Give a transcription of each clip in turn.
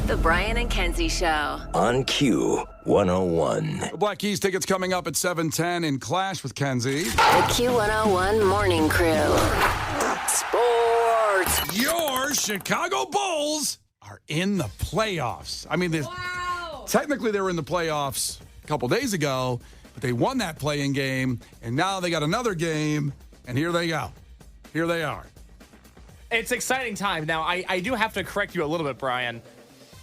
The Brian and Kenzie Show. On Q101. The Black Keys tickets coming up at 7:10 in Clash with Kenzie. The Q101 Morning Crew. Sports. Your Chicago Bulls are in the playoffs. I mean, technically they were in the playoffs a couple days ago, but they won that play-in game, and now they got another game, and here they go. Here they are. It's exciting time. Now, I do have to correct you a little bit, Brian.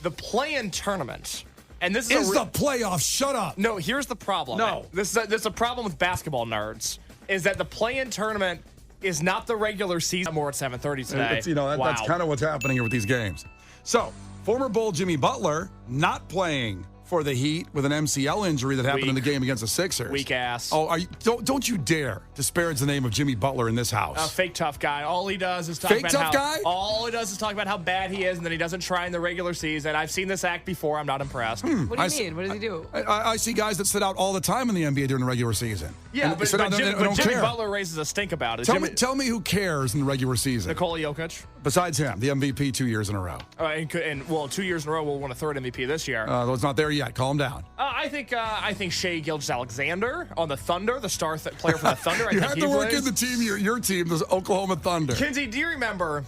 The play-in tournament, and this is the playoffs. Shut up. No, here's the problem. No. This is a problem with basketball nerds, is that the play-in tournament is not the regular season. More at 7:30 today. That's kind of what's happening here with these games. So, former Bull Jimmy Butler not playing for the Heat with an MCL injury that happened in the game against the Sixers. Weak ass. Oh, don't you dare disparage the name of Jimmy Butler in this house. Fake tough guy. All he does is talk about how bad he is, and then he doesn't try in the regular season. I've seen this act before. I'm not impressed. What do you mean? What does he do? I see guys that sit out all the time in the NBA during the regular season. Yeah, but Jimmy Butler raises a stink about it. Tell me who cares in the regular season. Nikola Jokic. Besides him, the MVP 2 years in a row. And 2 years in a row, we'll win a third MVP this year. It's not there yet. Calm down. I think Shai Gilgeous-Alexander on the Thunder, the star player for the Thunder. You have to work in the team, your team, the Oklahoma Thunder. Kenzie, do you remember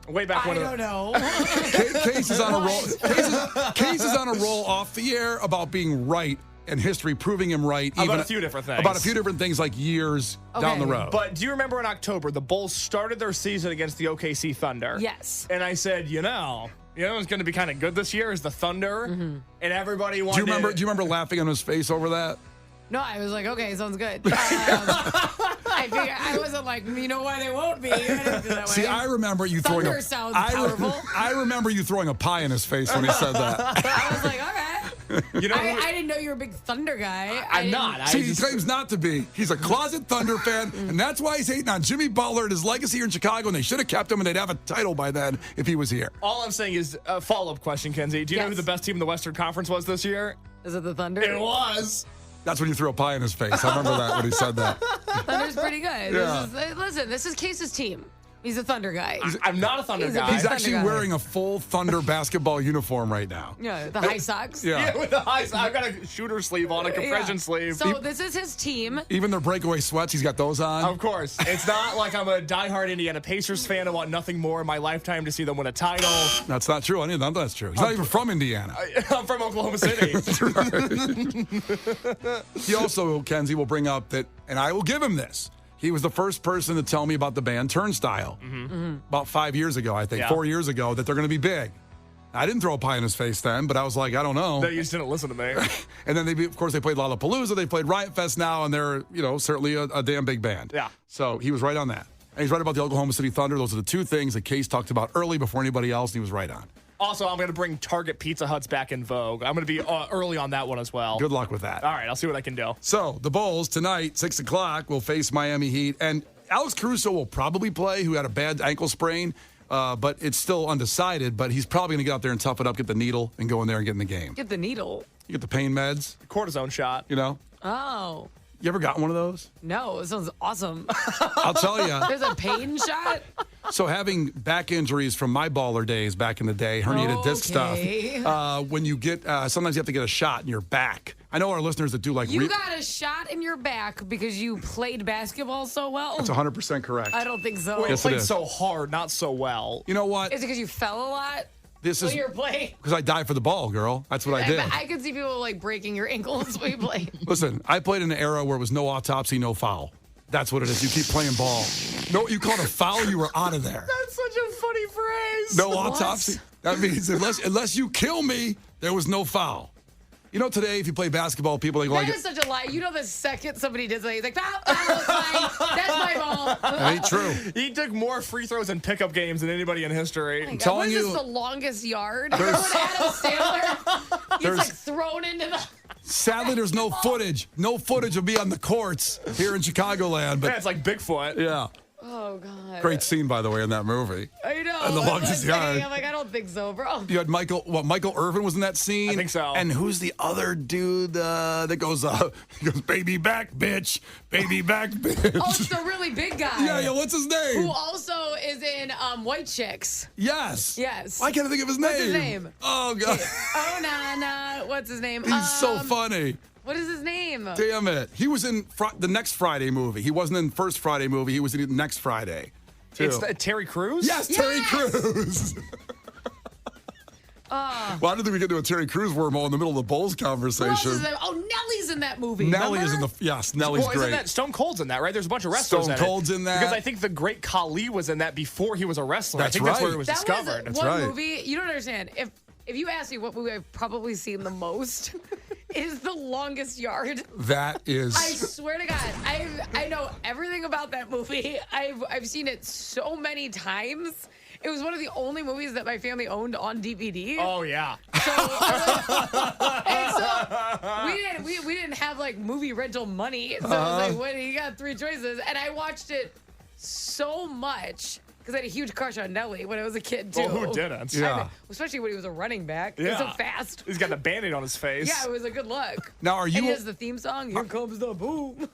way back when? I don't know. Case is on a roll. Case is on a roll off the air about being right and history proving him right. About a few different things. About a few different things like years down the road. But do you remember in October, the Bulls started their season against the OKC Thunder? Yes. And I said, it's going to be kind of good this year is the Thunder. Mm-hmm. And everybody wanted Do you remember laughing on his face over that? No, I was like, okay, sounds good. I figured I wasn't like, why they won't be. I didn't do that way. See, I remember you throwing Thunder sounds powerful. I remember you throwing a pie in his face when he said that. I was like, okay. I didn't know you were a big Thunder guy. I'm not. He claims not to be. He's a closet Thunder fan, and that's why he's hating on Jimmy Butler and his legacy here in Chicago, and they should have kept him, and they'd have a title by then if he was here. All I'm saying is a follow-up question, Kenzie. Do you know who the best team in the Western Conference was this year? Is it the Thunder? It was. That's when you threw a pie in his face. I remember that when he said that. Thunder's pretty good. Yeah. This is Case's team. He's a Thunder guy. I'm not a Thunder guy. He's actually wearing a full Thunder basketball uniform right now. Yeah, the high socks. Yeah, with the high socks. I've got a shooter sleeve on, a compression sleeve. So this is his team. Even their breakaway sweats, he's got those on. Of course. It's not like I'm a diehard Indiana Pacers fan. I want nothing more in my lifetime to see them win a title. That's not true. I mean, that's true. He's not even from Indiana. I'm from Oklahoma City. He also, Kenzie, will bring up that, and I will give him this. He was the first person to tell me about the band Turnstile about 5 years ago, I think, 4 years ago, that they're going to be big. I didn't throw a pie in his face then, but I was like, I don't know. You just didn't listen to me. And then, they played Lollapalooza. They played Riot Fest now, and they're, certainly a damn big band. Yeah. So he was right on that. And he's right about the Oklahoma City Thunder. Those are the two things that Case talked about early before anybody else, and he was right on. Also, I'm going to bring Target Pizza Huts back in vogue. I'm going to be early on that one as well. Good luck with that. All right, I'll see what I can do. So the Bulls tonight, 6 o'clock, will face Miami Heat. And Alex Caruso will probably play, who had a bad ankle sprain, but it's still undecided. But he's probably going to get out there and tough it up, get the needle, and go in there and get in the game. Get the needle. You get the pain meds. Cortisone shot. Oh. You ever got one of those? No, it sounds awesome. I'll tell you. There's a pain shot? So having back injuries from my baller days back in the day, herniated disc stuff, when you get, sometimes you have to get a shot in your back. I know our listeners that do like... You got a shot in your back because you played basketball so well? That's 100% correct. I don't think so. Well, you played so hard, not so well. You know what? Is it because you fell a lot? This is you're playing. Because I died for the ball, girl. That's what I did. I could see people like breaking your ankles when you play. Listen, I played in an era where it was no autopsy, no foul. That's what it is. You keep playing ball. No, you called a foul, you were out of there. That's such a funny phrase. No autopsy. That means unless you kill me, there was no foul. Today, if you play basketball, people they go That is such a lie. The second somebody did something, he's like, foul, that's my ball. That ain't true. He took more free throws in pickup games than anybody in history. I'm telling you. Was this the longest yard? Remember when Adam Sandler? He's like thrown into the... Sadly, there's no footage. No footage of me on the courts here in Chicagoland. But it's like Bigfoot. Yeah. Oh, God. Great scene, by the way, in that movie. I know. And the longest yard. I'm like, I don't think so, bro. You had Michael Irvin was in that scene. I think so. And who's the other dude that goes, baby back, bitch. Baby back, bitch. Oh, it's the really big guy. Yeah, what's his name? Who also is in White Chicks. Yes. Yes. Why can't I think of his name? What's his name? Oh, God. Oh, nah. What's his name? He's so funny. What is his name? Damn it. He was in the next Friday movie. He wasn't in first Friday movie. He was in the next Friday. Too. It's Terry Crews? Yes, Terry Crews. Well, I don't think we get to a Terry Crews wormhole in the middle of the Bulls Who else conversation. is in? Oh, Nellie's in that movie. Nellie is in remember? yes, Nellie's Well, great. isn't that Stone Cold's in that, right? There's a bunch of wrestlers Stone in it. Cold's in that. Because I think the great Khali was in that before he was a wrestler. That's I think that's where right. it was That discovered. was That's one right. movie. You don't understand. If you ask me what movie I've probably seen the most, is The Longest Yard. That is. I swear to God, I know everything about that movie. I've seen it so many times. It was one of the only movies that my family owned on DVD. Oh, yeah. So we didn't have like movie rental money. So I was like, what, you got three choices. And I watched it so much because I had a huge crush on Nelly when I was a kid too. Well, who didn't? Yeah. I mean, especially when he was a running back. He was so fast. He's got the Band-Aid on his face. Yeah, it was a good look. Now, are you? And he has the theme song. Here comes the boom.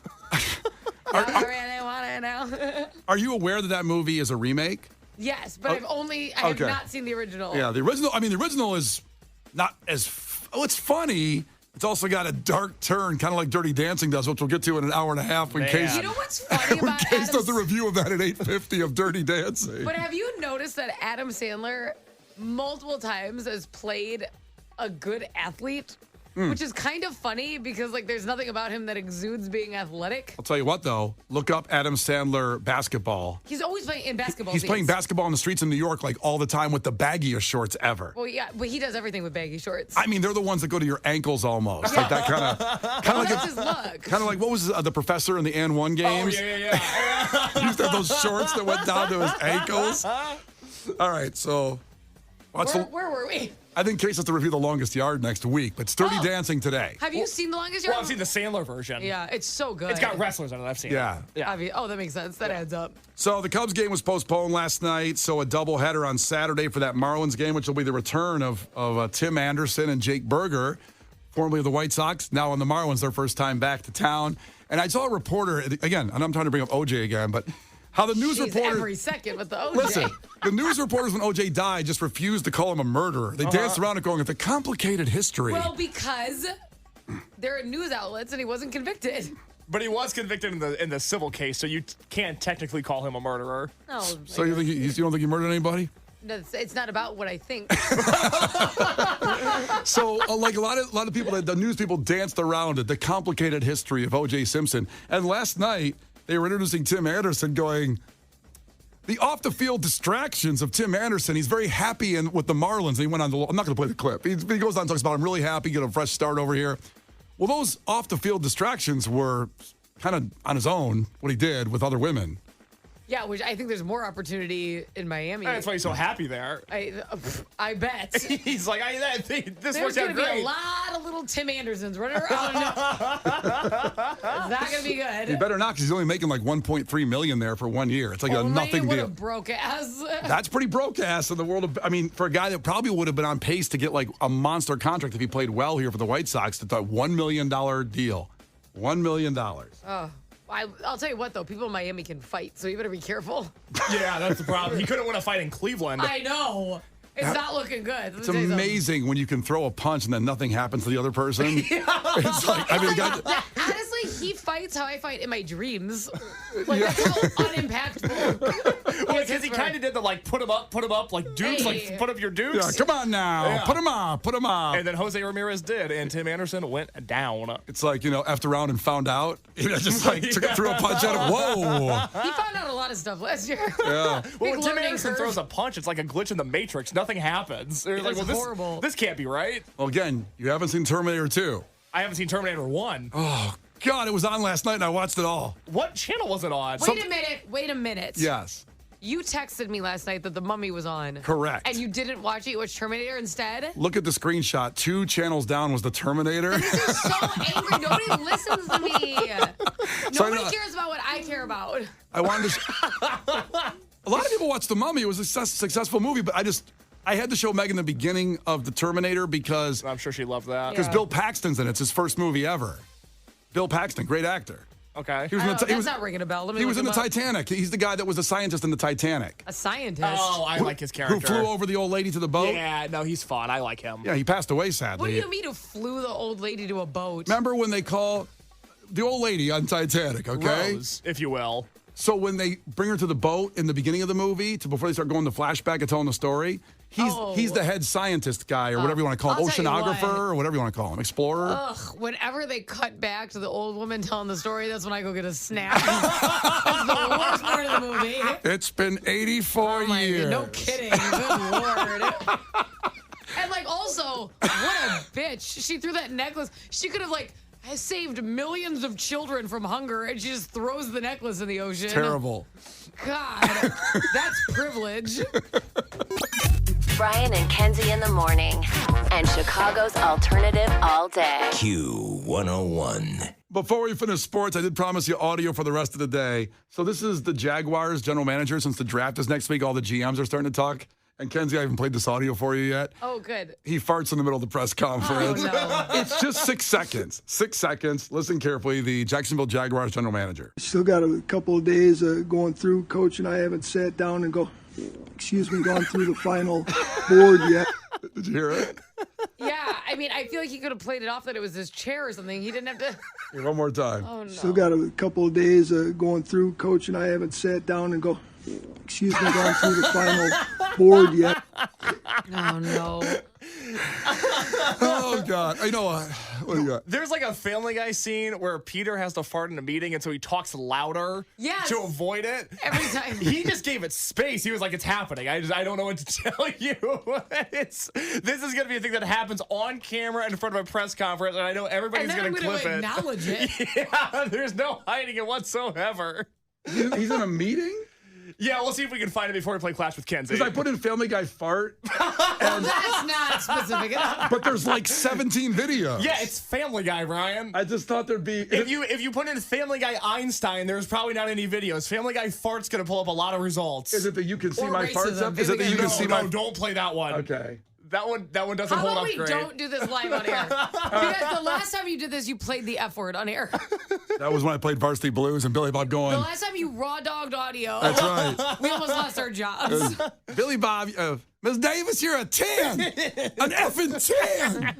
I really want it now. Are you aware that movie is a remake? Yes, but I have okay. not seen the original. Yeah, the original. I mean, the original is not as. It's funny. It's also got a dark turn, kind of like Dirty Dancing does, which we'll get to in an hour and a half. When Man. Case, You know what's funny when about Case does Adam's- the review of that at 8:50 of Dirty Dancing. But have you noticed that Adam Sandler multiple times has played a good athlete? Which is kind of funny because like there's nothing about him that exudes being athletic. I'll tell you what, though. Look up Adam Sandler basketball. He's always playing in basketball. He's playing basketball on the streets in New York like all the time with the baggiest shorts ever. Well, yeah, but he does everything with baggy shorts. I mean, they're the ones that go to your ankles almost. Like that kind of like That's his look. kind of like what was the professor in the and one Oh, games? yeah. He used to have those shorts that went down to his ankles. All right, so Where were we? I think Case has to review The Longest Yard next week, but it's Dirty Dancing today. Have you seen The Longest Yard? Well, I've seen the Sandler version. Yeah, it's so good. It's got wrestlers in it. I've seen Yeah. it. Yeah. Oh, that makes sense. That adds up. So the Cubs game was postponed last night, so a doubleheader on Saturday for that Marlins game, which will be the return of Tim Anderson and Jake Berger, formerly of the White Sox, now on the Marlins, their first time back to town. And I saw a reporter, again, and I'm trying to bring up OJ again, but how the news reporter... every second with the OJ. Listen, the news reporters when OJ died just refused to call him a murderer. They danced around it going, it's a complicated history. Well, because there are news outlets and he wasn't convicted. But he was convicted in the civil case, so you can't technically call him a murderer. No. So you don't think he murdered anybody? It's not about what I think. So, like a lot of people, the news people danced around it, the complicated history of O.J. Simpson. And last night, they were introducing Tim Anderson going, the off-the-field distractions of Tim Anderson. He's very happy with the Marlins. And he went on, I'm not going to play the clip. He goes on and talks about, I'm really happy, get a fresh start over here. Well, those off-the-field distractions were kind of on his own, what he did with other women. Yeah, which I think there's more opportunity in Miami. That's why he's so happy there. I bet. He's like, this There's works going out to be great. a lot of little Tim Andersons running around. It's not going to be good. He better not, because he's only making like $1.3 million there for 1 year. It's like a nothing What deal. a broke ass. That's pretty broke ass in the world of, I mean, for a guy that probably would have been on pace to get like a monster contract if he played well here for the White Sox, it's a $1 million deal. $1 million. I'll tell you what, though. People in Miami can fight, so you better be careful. Yeah, that's the problem. He couldn't win a fight in Cleveland. I know. It's not looking good. It's amazing when you can throw a punch and then nothing happens to the other person. It's like, I mean, Honestly, he fights how I fight in my dreams. Like, that's how unimpactful. Well, because he kind of did the, like, put him up, like, dukes, like, put up your dukes. yeah, come on now. Yeah. Put him up. And then Jose Ramirez did, and Tim Anderson went down. It's like, effed around and found out. Just like threw a punch at him. Whoa. He found out a lot of stuff last year. Yeah. Well, when Tim learning Anderson curve. throws a punch, it's like a glitch in the Matrix. Nothing happens. They're like, That's well, horrible. This can't be right. Well, again, you haven't seen Terminator 2. I haven't seen Terminator 1. Oh, God, it was on last night and I watched it all. What channel was it on? Wait a minute. Yes. You texted me last night that The Mummy was on. Correct. And you didn't watch it. You watched Terminator instead? Look at the screenshot. 2 channels down was the Terminator. You're so angry. Nobody listens to me. Nobody cares about what I care about. I wanted to. A lot of people watched The Mummy. It was a successful movie, but I had to show Megan the beginning of The Terminator because I'm sure she loved that. Because Bill Paxton's in it. It's his first movie ever. Bill Paxton, great actor. Okay. That's not ringing a bell. He was in the Titanic. He's the guy that was a scientist in the Titanic. A scientist? Oh, I like his character. Who flew over the old lady to the boat? Yeah, no, he's fun. I like him. Yeah, he passed away sadly. What do you mean who flew the old lady to a boat? Remember when they call the old lady on Titanic, okay? Rose, if you will. So when they bring her to the boat in the beginning of the movie, before they start going to flashback and telling the story, he's the head scientist guy or whatever you want to call him, oceanographer or whatever you want to call him, explorer. Ugh, whenever they cut back to the old woman telling the story, that's when I go get a snack. That's the worst part of the movie. It's been 84 years. No kidding. Good Lord. And also, what a bitch. She threw that necklace. She could have has saved millions of children from hunger, and she just throws the necklace in the ocean. Terrible. God, that's privilege. Brian and Kenzie in the morning, and Chicago's alternative all day. Q101. Before we finish sports, I did promise you audio for the rest of the day. So this is the Jaguars general manager. Since the draft is next week, all the GMs are starting to talk. And Kenzie, I haven't played this audio for you yet. Oh, good. He farts in the middle of the press conference. Oh, no. It's just 6 seconds. 6 seconds. Listen carefully. The Jacksonville Jaguars general manager. Still got a couple of days going through. Coach and I haven't sat down and gone through the final board yet. Did you hear it? Yeah, I mean, I feel like he could have played it off that it was his chair or something. He didn't have to. Here, one more time. Oh, no. Still got a couple of days going through. Coach and I haven't sat down and gone through the final board yet. Oh, no. Oh, God. I know. What do you got? There's a Family Guy scene where Peter has to fart in a meeting, and so he talks louder to avoid it. Every time. He just gave it space. He was like, it's happening. I don't know what to tell you. This is going to be a thing that happens on camera in front of a press conference, and I know everybody's going to clip it. Acknowledge it. Yeah, there's no hiding it whatsoever. He's in a meeting? Yeah, we'll see if we can find it before we play Clash with Kenzie. Because I put in Family Guy fart. And, that's not specific enough. but there's 17 videos. Yeah, it's Family Guy, Ryan. I just thought there'd be... If you put in Family Guy Einstein, there's probably not any videos. Family Guy fart's going to pull up a lot of results. Is it that you can see Or my racism. farts up? Is it that you can see my... No, don't play that one. Okay. That one doesn't How hold about up we great. don't do this live on air? Because the last time you did this, you played the F word on air. That was when I played Varsity Blues and Billy Bob going... The last time you raw dogged audio. That's right. We almost lost our jobs. Billy Bob, Ms. Davis, you're a 10. An effing 10.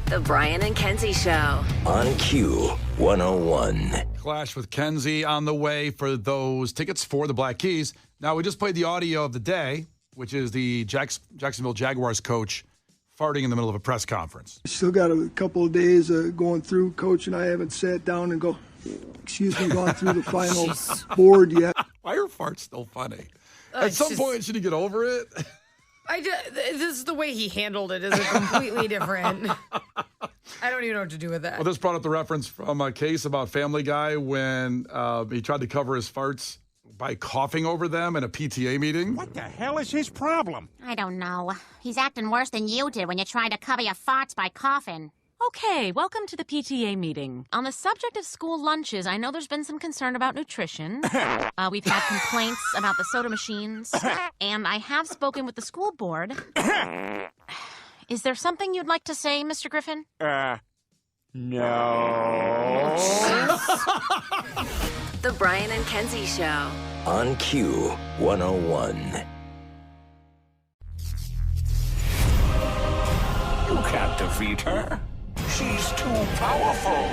The Brian and Kenzie Show. On Q101. Clash with Kenzie on the way for those tickets for the Black Keys. Now, we just played the audio of the day, which is the Jacksonville Jaguars coach farting in the middle of a press conference. Still got a couple of days going through. Coach and I haven't sat down and gone through the final board yet. Why are farts still funny? At some point, should he get over it? This is the way he handled it is completely different. I don't even know what to do with that. Well, this brought up the reference from a case about Family Guy when he tried to cover his farts by coughing over them in a PTA meeting. What the hell is his problem? I don't know. He's acting worse than you did when you tried to cover your farts by coughing. Okay, welcome to the PTA meeting. On the subject of school lunches, I know there's been some concern about nutrition. We've had complaints about the soda machines, and I have spoken with the school board. Is there something you'd like to say, Mr. Griffin? No. The Brian and Kenzie Show. On Q101. You can't defeat her. She's too powerful.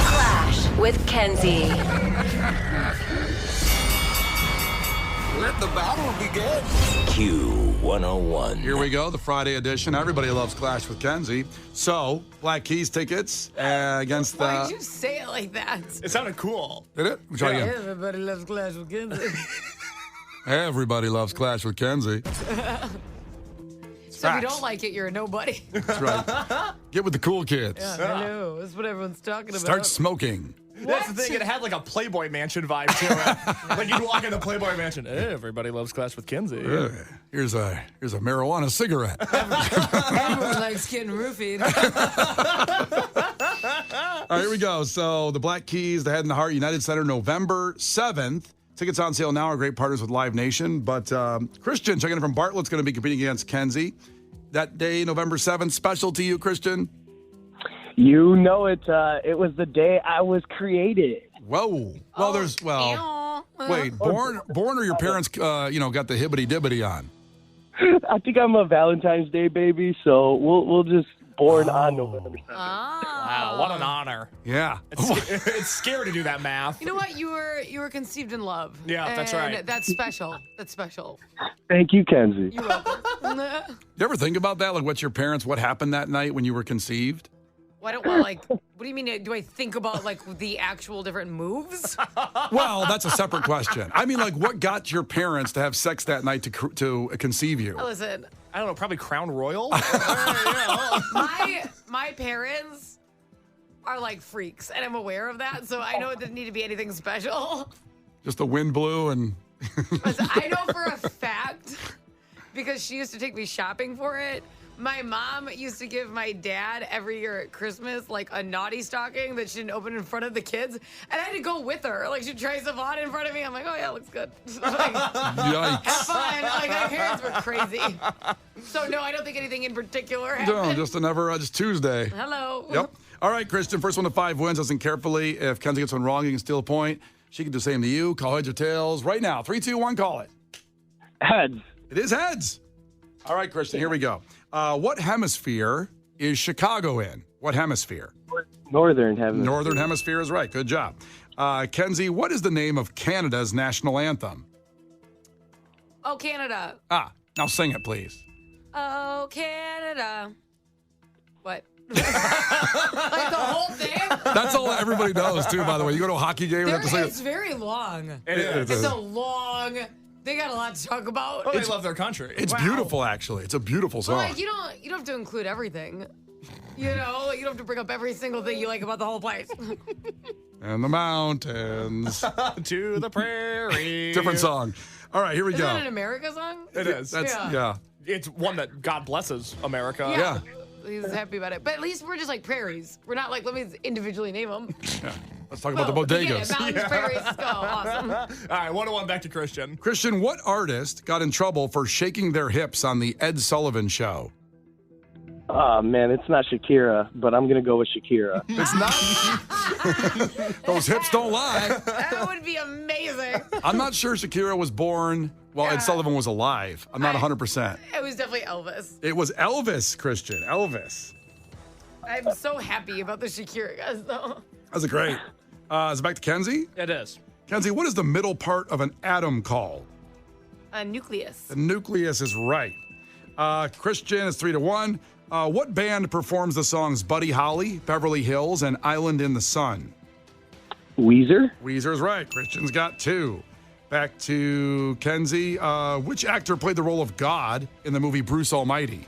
Clash with Kenzie. Let the battle begin. Q101. Here we go, the Friday edition. Everybody loves Clash with Kenzie. So, Black Keys tickets against the... Why did you say it like that? It sounded cool. Did it? We'll try again. Everybody loves Clash with Kenzie. Everybody loves Clash with Kenzie. So if you don't like it, you're a nobody. That's right. Get with the cool kids. I know. That's what everyone's talking about. Start smoking. That's the thing. It had a Playboy Mansion vibe to it. You'd walk into Playboy Mansion. Everybody loves Clash with Kenzie. Here's a marijuana cigarette. Everyone likes getting roofied. All right, here we go. So the Black Keys, the Head and the Heart, United Center, November 7th. Tickets on sale now. Our great partners with Live Nation. But Christian, checking in from Bartlett's going to be competing against Kenzie. That day, November 7th, special to you, Christian? You know it. It was the day I was created. Whoa. Well, wait, born or your parents, got the hibbity-dibbity on? I think I'm a Valentine's Day baby, so we'll just born on November 7th. Wow, what an honor. Yeah. It's scary to do that math. You know what? You were conceived in love. Yeah, that's And right. That's special. That's special. Thank you, Kenzie. You're welcome. You ever think about that? Like, what happened that night when you were conceived? What do you mean? Do I think about the actual different moves? Well, that's a separate question. I mean, what got your parents to have sex that night to conceive you? Listen, I don't know, probably Crown Royal? my parents are like freaks, and I'm aware of that, so I know it didn't need to be anything special. Just the wind blew and... Listen, I know for a fact, because she used to take me shopping for it, my mom used to give my dad every year at Christmas a naughty stocking that she didn't open in front of the kids, and I had to go with her. She'd try stuff on in front of me. I'm like, oh yeah, looks good. Yikes. Have fun. My parents were crazy. So no, I don't think anything in particular happened. No, just Tuesday. Hello. Yep. All right, Christian, first one to 5 wins. Listen carefully. If Kenzie gets one wrong, you can steal a point. She can do the same to you. Call heads or tails right now. 3, 2, 1, call it. Heads. It is heads. All right, Christian, here we go. What hemisphere is Chicago in? What hemisphere? Northern Hemisphere. Northern Hemisphere is right. Good job. Kenzie, what is the name of Canada's national anthem? Oh, Canada. Now sing it, please. Oh, Canada. What? The whole thing? That's all everybody knows, too, by the way. You go to a hockey game and have to sing It's very long. It is. It's a long... They got a lot to talk about. Well, they love their country. It's beautiful, actually. It's a beautiful song. Well, you don't have to include everything. You don't have to bring up every single thing you like about the whole place. And the mountains. To the prairie. Different song. All right, here we go. Isn't that an America song? It is. Yeah. It's one that God blesses America. Yeah. He's happy about it. But at least we're just like prairies. We're not let me individually name them. Yeah. Let's talk about the bodegas. Mountains, prairies. Go. Awesome. All right, 1-1 back to Christian. Christian, what artist got in trouble for shaking their hips on the Ed Sullivan Show? Oh, man, it's not Shakira, but I'm going to go with Shakira. It's not? Those hips don't lie. That would be amazing. I'm not sure Shakira was born while Ed Sullivan was alive. I'm not 100%. It was definitely Elvis. It was Elvis, Christian. Elvis. I'm so happy about the Shakira guys, though. That's great. Is it back to Kenzie? It is. Kenzie, what is the middle part of an atom called? A nucleus. The nucleus is right. Christian is 3-1. What band performs the songs Buddy Holly, Beverly Hills, and Island in the Sun? Weezer. Weezer's right. Christian's got 2. Back to Kenzie. Which actor played the role of God in the movie Bruce Almighty?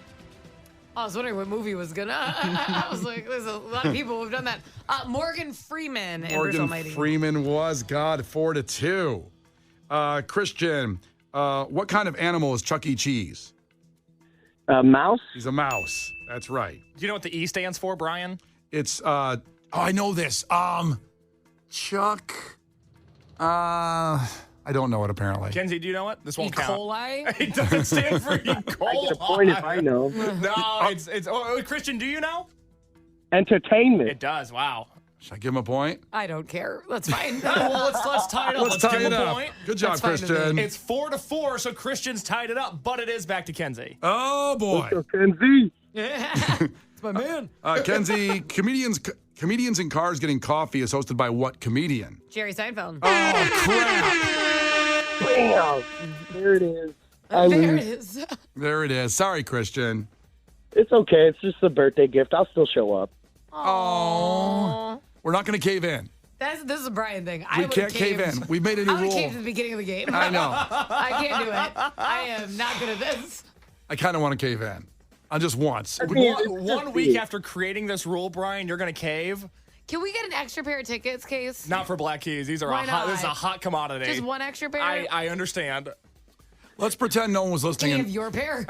I was wondering what movie was gonna. I was like, there's a lot of people who've done that. Morgan Freeman in Bruce Almighty. Morgan Freeman was God. 4-2. Christian, what kind of animal is Chuck E. Cheese? Mouse. He's a mouse. That's right. Do you know what the E stands for, Brian? It's I know this. Chuck. I don't know it apparently. Kenzie, do you know it? This won't E. count. coli? It doesn't stand for E. coli. I get a point if I know. No, it's Christian, do you know? Entertainment. It does. Wow. Should I give him a point? I don't care. That's fine. Well, let's tie it up. Let's tie give it him a up. point. Good job, That's fine with Christian. me. It's 4-4, so Christian's tied it up, but it is back to Kenzie. Oh boy. Kenzie. It's my man. Kenzie, comedians in cars getting coffee is hosted by what comedian? Jerry Seinfeld. Oh crap. Bam. There it is. There it is. There it is. Sorry, Christian. It's okay. It's just a birthday gift. I'll still show up. Oh. We're not going to cave in. This is a Brian thing. We can't cave in. We've made a new I would rule. cave at the beginning of the game. I know. I can't do it. I am not good at this. I kind of want to cave in. Just once. One week after creating this rule, Brian, you're going to cave. Can we get an extra pair of tickets, Case? Not for Black Keys. These are Why not? this is a hot commodity. Just one extra pair? I understand. Let's pretend no one was listening. Can you have your pair?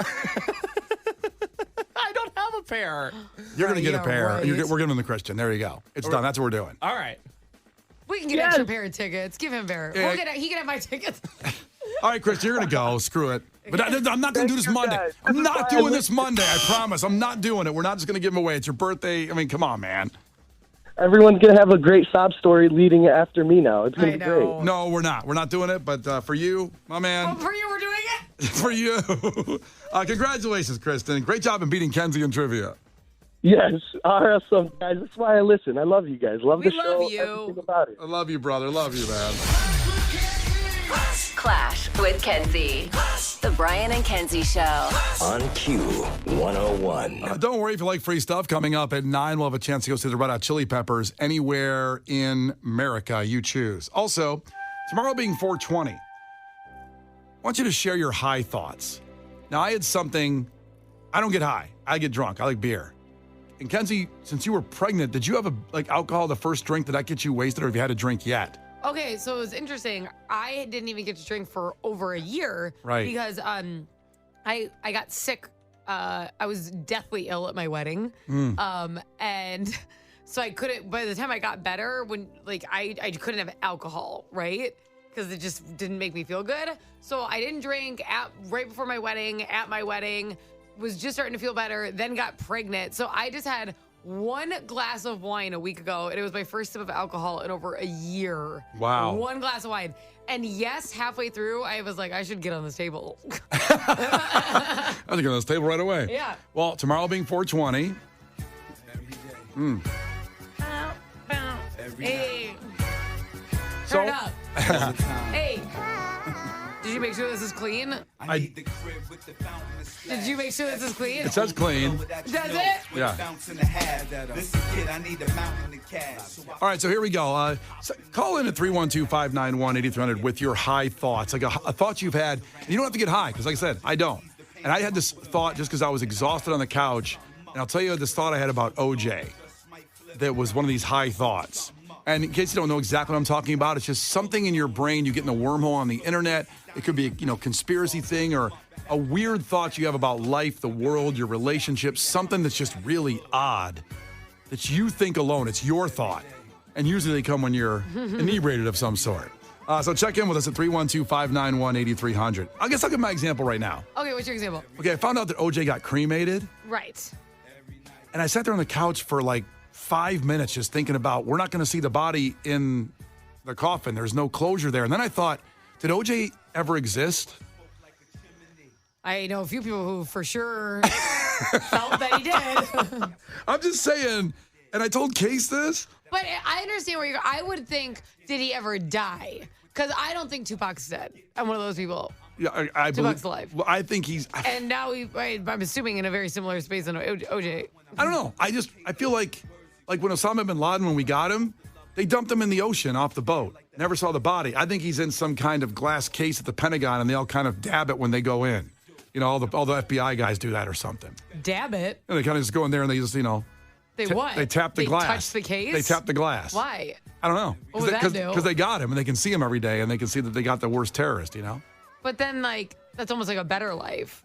I don't have a pair. You're going to get a pair. right. We're giving him the Christian. There you go. It's done. That's what we're doing. All right. We can get an extra pair of tickets. Give him a pair. Yeah. He can have my tickets. All right, Christian, you're going to go. Screw it. But I'm not going to do this Monday. I'm not doing this Monday. I promise. I'm not doing it. We're not just going to give them away. It's your birthday. I mean, come on, man. Everyone's going to have a great sob story leading after me now. It's going to be great. No, we're not. We're not doing it. But for you, my man. Oh, for you, we're doing it. For you. Congratulations, Kristen. Great job in beating Kenzie in trivia. Yes, awesome, guys. That's why I listen. I love you guys. Love the show. love you. Everything about it. I love you, brother. Love you, man. Clash with Kenzie. The Brian and Kenzie Show. On Q101. Don't worry if you like free stuff. Coming up at 9, we'll have a chance to go see the Red Hot Chili Peppers anywhere in America you choose. Also, tomorrow being 420, I want you to share your high thoughts. Now, I had something, I don't get high. I get drunk. I like beer. And Kenzie, since you were pregnant, did you have alcohol the first drink? Did that get you wasted, or have you had a drink yet? Okay, so it was interesting. I didn't even get to drink for over a year. Right. Because I got sick. I was deathly ill at my wedding. And so I couldn't, by the time I got better, I couldn't have alcohol, right? Because it just didn't make me feel good. So I didn't drink right before my wedding, at my wedding, was just starting to feel better, then got pregnant. So I just had one glass of wine a week ago, and it was my first sip of alcohol in over a year. Wow. One glass of wine. And yes, halfway through, I was like, I should get on this table. I was getting on this table right away. Yeah. Well, tomorrow being 420. Hey. So- Turn up. Hey. Did you make sure this is clean? Did you make sure this is clean? It says clean. Does it? Yeah. All right, so here we go. Call in at 312-591-8300 with your high thoughts, like a thought you've had. And you don't have to get high, because like I said, I don't. And I had this thought just because I was exhausted on the couch. And I'll tell you this thought I had about OJ that was one of these high thoughts. And in case you don't know exactly what I'm talking about, it's just something in your brain you get in a wormhole on the internet. It could be a conspiracy thing or a weird thought you have about life, the world, your relationships, something that's just really odd that you think alone. It's your thought. And usually they come when you're inebriated of some sort. So check in with us at 312-591-8300. I guess I'll give my example right now. Okay, what's your example? Okay, I found out that OJ got cremated. Right. And I sat there on the couch for 5 minutes just thinking about, we're not going to see the body in the coffin. There's no closure there. And then I thought, did OJ ever exist? I know a few people who for sure felt that he did. I'm just saying, and I told Case this. But I understand where you're going. I would think, did he ever die? Because I don't think Tupac's dead. I'm one of those people. Yeah, I Tupac's believe, alive. Well, I think he's. And now I'm assuming in a very similar space than OJ. I don't know. I feel like when Osama bin Laden, when we got him, they dumped him in the ocean off the boat. Never saw the body. I think he's in some kind of glass case at the Pentagon, and they all kind of dab it when they go in. All the FBI guys do that or something. Dab it? And they kind of just go in there and they just, They what? They tap the glass. They touch the case? They tap the glass. Why? I don't know. What would that do? Because they got him and they can see him every day and they can see that they got the worst terrorist, But then, that's almost like a better life.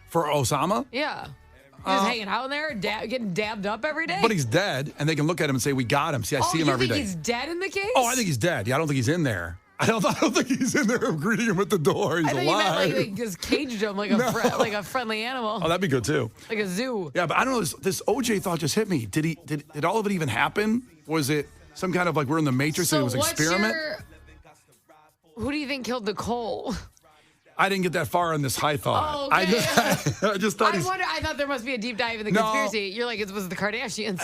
For Osama? Yeah. He's just hanging out in there, getting dabbed up every day? But he's dead, and they can look at him and say, we got him. See, I see him every day. Oh, you think he's dead in the case? Oh, I think he's dead. Yeah, I don't think he's in there. I don't think he's in there greeting him at the door. He's I thought alive. you meant just caged him like a friendly animal. Oh, that'd be good too. Like a zoo. Yeah, but I don't know. This OJ thought just hit me. Did all of it even happen? Was it some kind of we're in the Matrix and it was an experiment? Who do you think killed Nicole? I didn't get that far on this high thought. Oh, okay. I just thought I thought there must be a deep dive in the conspiracy. You're like, it was the Kardashians.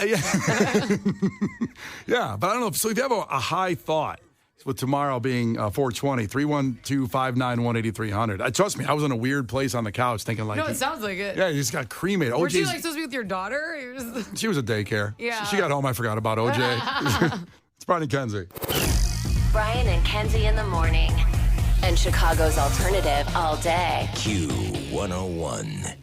Yeah, but I don't know. So if you have a high thought, with tomorrow being 420, 312-591-8300. Trust me, I was in a weird place on the couch thinking No, it sounds like it. Yeah, he just got cremated. Were you supposed to be with your daughter? She was at daycare. Yeah. She got home, I forgot about OJ. It's Brian and Kenzie. Brian and Kenzie in the morning. And Chicago's alternative all day. Q101.